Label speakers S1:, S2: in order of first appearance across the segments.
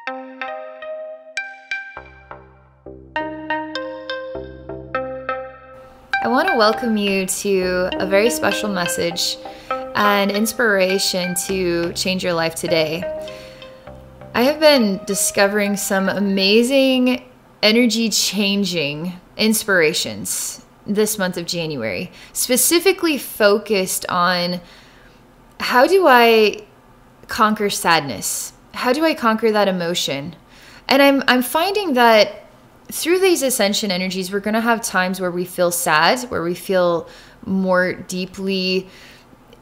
S1: I want to welcome you to a very special message and inspiration to change your life today. I have been discovering some amazing energy changing inspirations this month of January, specifically focused on how do I conquer sadness? How do I conquer that emotion? And I'm finding that through these ascension energies, we're going to have times where we feel sad, where we feel more deeply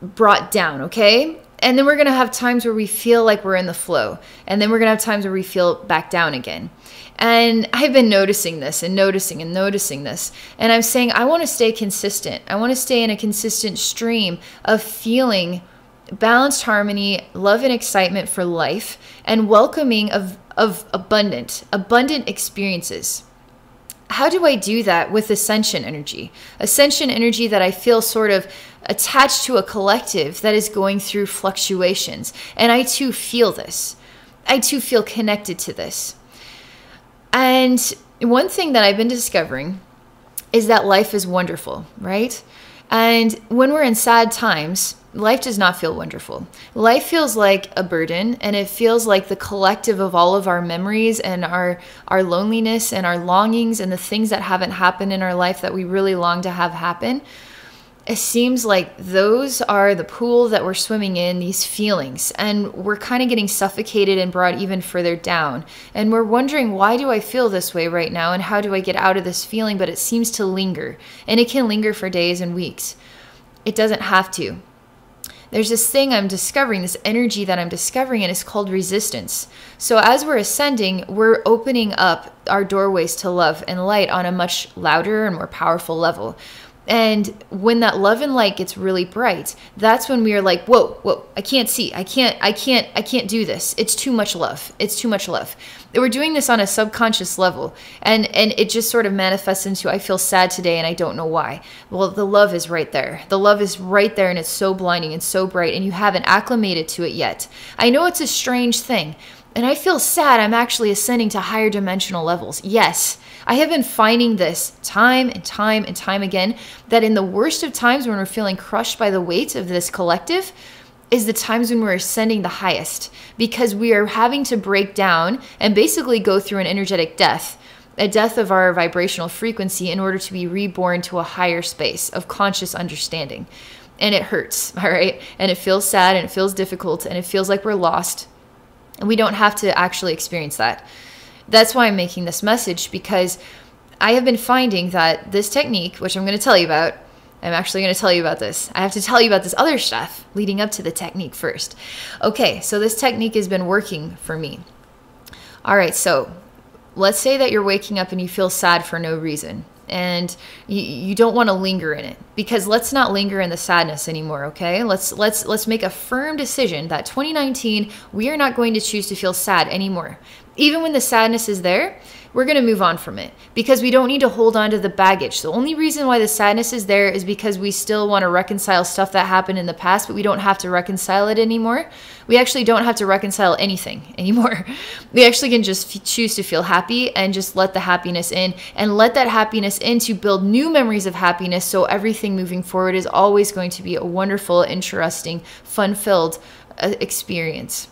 S1: brought down, okay? And then we're going to have times where we feel like we're in the flow. And then we're going to have times where we feel back down again. And I've been noticing this and noticing this. And I'm saying I want to stay consistent. I want to stay in a consistent stream of feeling balanced harmony, love and excitement for life, and welcoming of abundant experiences. How do I do that with ascension energy? Ascension energy that I feel sort of attached to a collective that is going through fluctuations. And I too feel this. I too feel connected to this. And one thing that I've been discovering is that life is wonderful, right? And when we're in sad times, life does not feel wonderful. Life feels like a burden, and it feels like the collective of all of our memories and our loneliness and our longings and the things that haven't happened in our life that we really long to have happen. It seems like those are the pool that we're swimming in, these feelings, and we're kind of getting suffocated and brought even further down. And we're wondering, why do I feel this way right now, and how do I get out of this feeling? But it seems to linger, and it can linger for days and weeks. It doesn't have to. There's this thing I'm discovering, this energy that I'm discovering, and it's called resistance. So as we're ascending, we're opening up our doorways to love and light on a much louder and more powerful level. And when that love and light gets really bright, that's when we are like, whoa, I can't see. I can't do this. It's too much love. It's too much love. We're doing this on a subconscious level. And it just sort of manifests into, I feel sad today and I don't know why. Well, the love is right there. The love is right there, and it's so blinding and so bright, and you haven't acclimated to it yet. I know it's a strange thing. And I feel sad I'm actually ascending to higher dimensional levels. Yes, I have been finding this time and time again, that in the worst of times when we're feeling crushed by the weight of this collective is the times when we're ascending the highest, because we are having to break down and basically go through an energetic death, a death of our vibrational frequency in order to be reborn to a higher space of conscious understanding. And it hurts, all right? And it feels sad, and it feels difficult, and it feels like we're lost. And we don't have to actually experience that. That's why I'm making this message, because I have been finding that this technique, which I'm going to tell you about, I'm actually going to tell you about this. I have to tell you about this other stuff leading up to the technique first. Okay, so this technique has been working for me. All right, so let's say that you're waking up and you feel sad for no reason, and you don't want to linger in it, because let's not linger in the sadness anymore, okay? Let's make a firm decision that 2019, we are not going to choose to feel sad anymore. Even when the sadness is there, we're going to move on from it, because we don't need to hold on to the baggage. The only reason why the sadness is there is because we still want to reconcile stuff that happened in the past, but we don't have to reconcile it anymore. We actually don't have to reconcile anything anymore. We actually can just choose to feel happy and just let the happiness in, and let that happiness in to build new memories of happiness. So everything moving forward is always going to be a wonderful, interesting, fun-filled experience.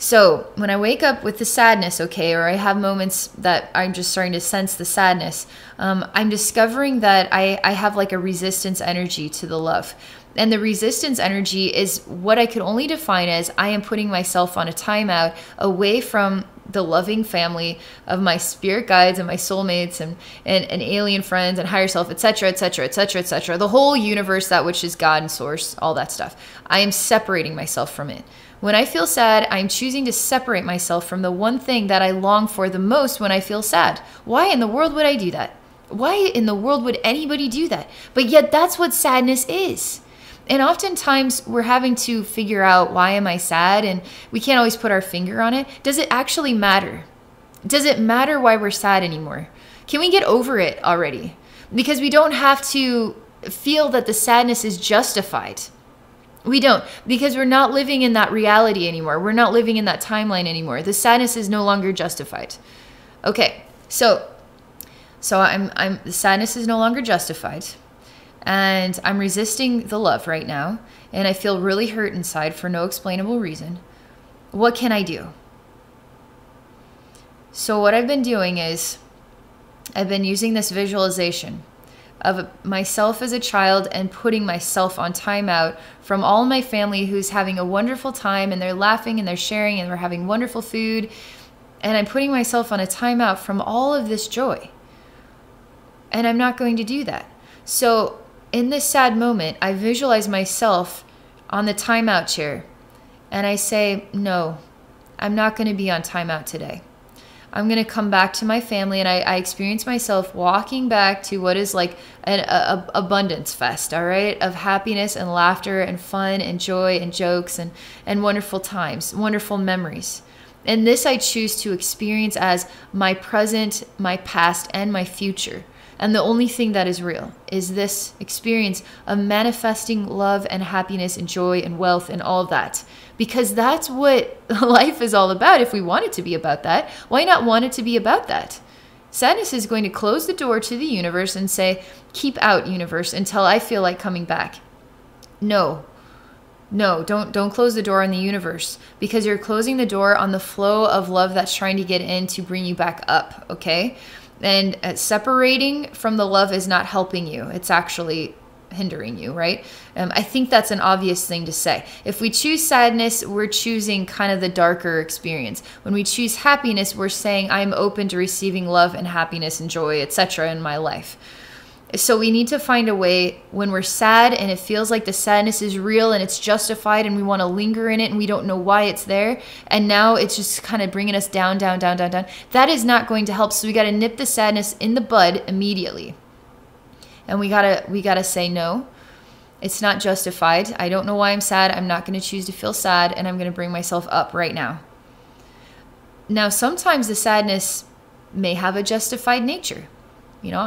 S1: So when I wake up with the sadness, okay, or I have moments that I'm just starting to sense the sadness, I'm discovering that I have like a resistance energy to the love. And the resistance energy is what I could only define as I am putting myself on a timeout away from the loving family of my spirit guides and my soulmates and alien friends and higher self, etc., etc., etc., etc. The whole universe, that which is God and source, all that stuff. I am separating myself from it. When I feel sad, I'm choosing to separate myself from the one thing that I long for the most when I feel sad. Why in the world would I do that? Why in the world would anybody do that? But yet that's what sadness is. And oftentimes we're having to figure out, why am I sad? And we can't always put our finger on it. Does it actually matter? Does it matter why we're sad anymore? Can we get over it already? Because we don't have to feel that the sadness is justified. We don't, because we're not living in that reality anymore. We're not living in that timeline anymore. The sadness is no longer justified. Okay, so the sadness is no longer justified, and I'm resisting the love right now, and I feel really hurt inside for no explainable reason. What can I do? So what I've been doing is I've been using this visualization of myself as a child and putting myself on timeout from all my family who's having a wonderful time, and they're laughing and they're sharing and we're having wonderful food. And I'm putting myself on a timeout from all of this joy. And I'm not going to do that. So in this sad moment, I visualize myself on the timeout chair and I say, no, I'm not going to be on timeout today. I'm going to come back to my family, and I experience myself walking back to what is like an abundance fest, all right, of happiness and laughter and fun and joy and jokes and wonderful times, wonderful memories. And this I choose to experience as my present, my past, and my future. And the only thing that is real is this experience of manifesting love and happiness and joy and wealth and all of that. Because that's what life is all about. If we want it to be about that, why not want it to be about that? Sadness is going to close the door to the universe and say, keep out, universe, until I feel like coming back. No, don't close the door on the universe, because you're closing the door on the flow of love that's trying to get in to bring you back up, okay? And separating from the love is not helping you. It's actually hindering you, right? I think that's an obvious thing to say. If we choose sadness, we're choosing kind of the darker experience. When we choose happiness, we're saying, I'm open to receiving love and happiness and joy, etc. in my life. So we need to find a way when we're sad and it feels like the sadness is real and it's justified and we want to linger in it and we don't know why it's there. And now it's just kind of bringing us down, down, down, down, down. That is not going to help. So we got to nip the sadness in the bud immediately. And we gotta say, no, it's not justified. I don't know why I'm sad. I'm not going to choose to feel sad, and I'm going to bring myself up right now. Now, sometimes the sadness may have a justified nature. You know,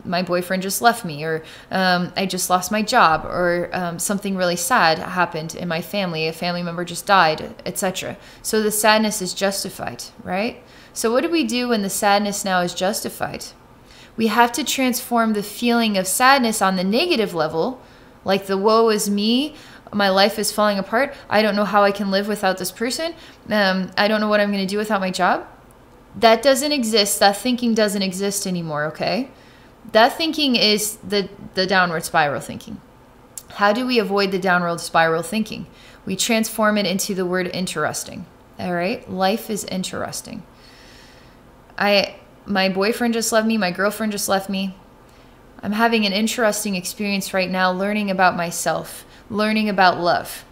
S1: my boyfriend just left me, or I just lost my job, or something really sad happened in my family. A family member just died, etc. So the sadness is justified, right? So what do we do when the sadness now is justified? We have to transform the feeling of sadness on the negative level, like the woe is me, my life is falling apart, I don't know how I can live without this person, I don't know what I'm going to do without my job. That doesn't exist. That thinking doesn't exist anymore, okay? That thinking is the downward spiral thinking. How do we avoid the downward spiral thinking? We transform it into the word interesting, all right? Life is interesting. My boyfriend just left me. My girlfriend just left me. I'm having an interesting experience right now, learning about myself, learning about love.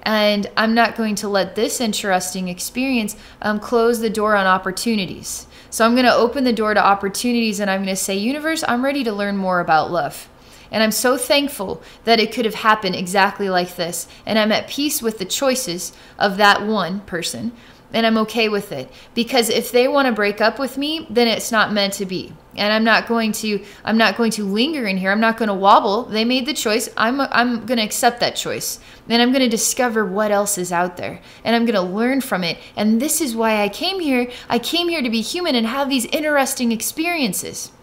S1: And I'm not going to let this interesting experience close the door on opportunities. So I'm going to open the door to opportunities, and I'm going to say, universe, I'm ready to learn more about love. And I'm so thankful that it could have happened exactly like this. And I'm at peace with the choices of that one person. And I'm okay with it, because if they want to break up with me, then it's not meant to be. And I'm not going to linger in here. I'm not going to wobble. They made the choice. I'm going to accept that choice. And I'm going to discover what else is out there. And I'm going to learn from it. And this is why I came here. I came here to be human and have these interesting experiences.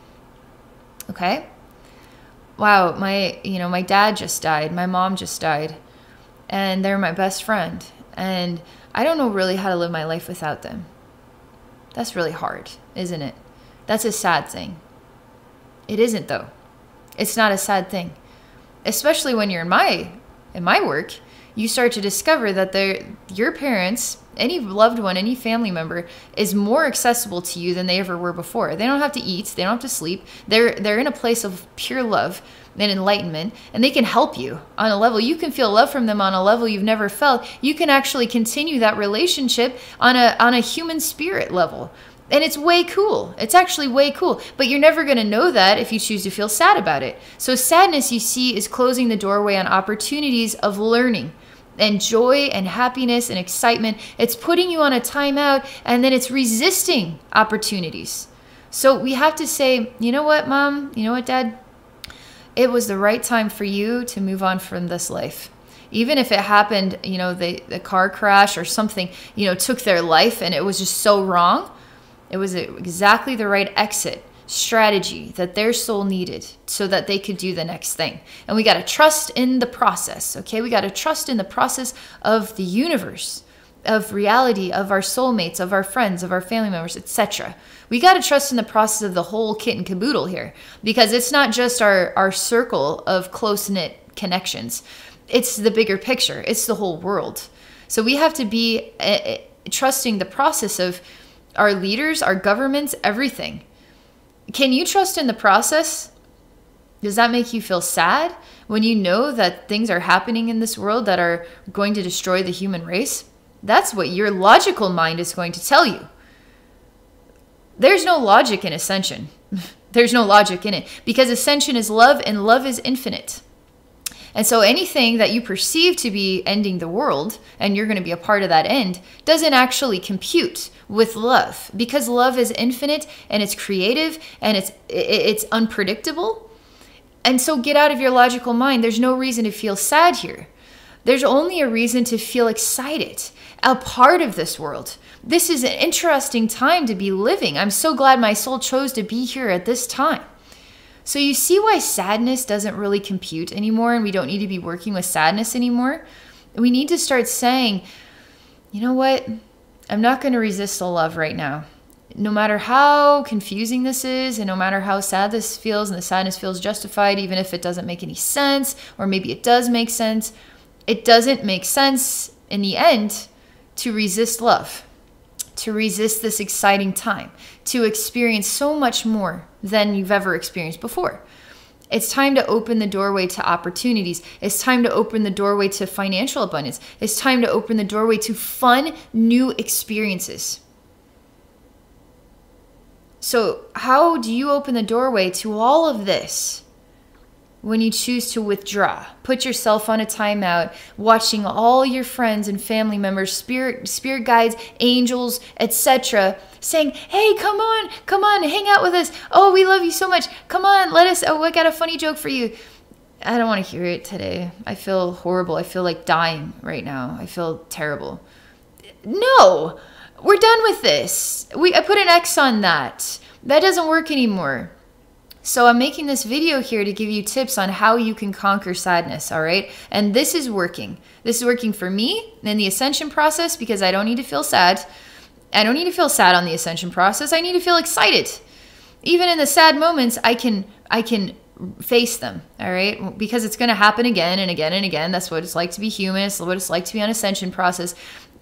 S1: Okay? Wow, my dad just died. My mom just died. And they're my best friend. And I don't know really how to live my life without them. That's really hard, isn't it? That's a sad thing. It isn't, though. It's not a sad thing. Especially when you're in my work, you start to discover that your parents, any loved one, any family member is more accessible to you than they ever were before. They don't have to eat. They don't have to sleep. They're in a place of pure love and enlightenment, and they can help you on a level. You can feel love from them on a level you've never felt. You can actually continue that relationship on a human spirit level. And it's way cool. It's actually way cool. But you're never going to know that if you choose to feel sad about it. So sadness, you see, is closing the doorway on opportunities of learning and joy and happiness and excitement. It's putting you on a timeout, and then it's resisting opportunities. So we have to say, you know what, Mom? You know what, Dad? It was the right time for you to move on from this life. Even if it happened, you know, the car crash or something, you know, took their life and it was just so wrong, it was exactly the right exit strategy that their soul needed so that they could do the next thing. And we got to trust in the process, okay? We got to trust in the process of the universe, of reality, of our soulmates, of our friends, of our family members, etc. We got to trust in the process of the whole kit and caboodle here, because it's not just our circle of close-knit connections. It's the bigger picture. It's the whole world. So we have to be trusting the process of our leaders, our governments, everything. Can you trust in the process? Does that make you feel sad when you know that things are happening in this world that are going to destroy the human race? That's what your logical mind is going to tell you. There's no logic in ascension. There's no logic in it, because ascension is love and love is infinite. And so anything that you perceive to be ending the world, and you're going to be a part of that end, doesn't actually compute with love, because love is infinite and it's creative and it's unpredictable. And so get out of your logical mind. There's no reason to feel sad here. There's only a reason to feel excited, a part of this world. This is an interesting time to be living. I'm so glad my soul chose to be here at this time. So you see why sadness doesn't really compute anymore, and we don't need to be working with sadness anymore. We need to start saying, you know what? I'm not going to resist the love right now. No matter how confusing this is, and no matter how sad this feels, and the sadness feels justified, even if it doesn't make any sense, or maybe it does make sense, it doesn't make sense in the end to resist love, to resist this exciting time, to experience so much more than you've ever experienced before. It's time to open the doorway to opportunities. It's time to open the doorway to financial abundance. It's time to open the doorway to fun, new experiences. So how do you open the doorway to all of this? When you choose to withdraw, put yourself on a timeout, watching all your friends and family members, spirit guides, angels, etc., saying, hey, come on, hang out with us. Oh, we love you so much. Come on, oh, I got a funny joke for you. I don't want to hear it today. I feel horrible. I feel like dying right now. I feel terrible. No, we're done with this. I put an X on that. That doesn't work anymore. So I'm making this video here to give you tips on how you can conquer sadness, all right? And this is working. This is working for me in the ascension process, because I don't need to feel sad. I don't need to feel sad on the ascension process. I need to feel excited. Even in the sad moments, I can face them, all right? Because it's going to happen again and again and again. That's what it's like to be human. It's what it's like to be on ascension process.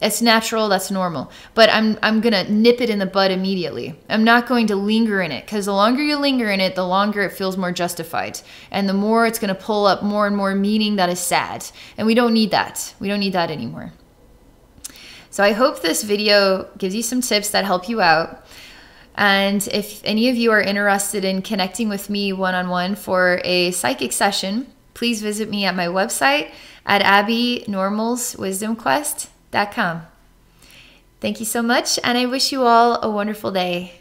S1: It's natural, that's normal. But I'm going to nip it in the bud immediately. I'm not going to linger in it, because the longer you linger in it, the longer it feels more justified. And the more it's going to pull up more and more meaning that is sad. And we don't need that. We don't need that anymore. So I hope this video gives you some tips that help you out. And if any of you are interested in connecting with me one-on-one for a psychic session, please visit me at my website at Abbey Normal's Wisdom Quest.com. Thank you so much, and I wish you all a wonderful day.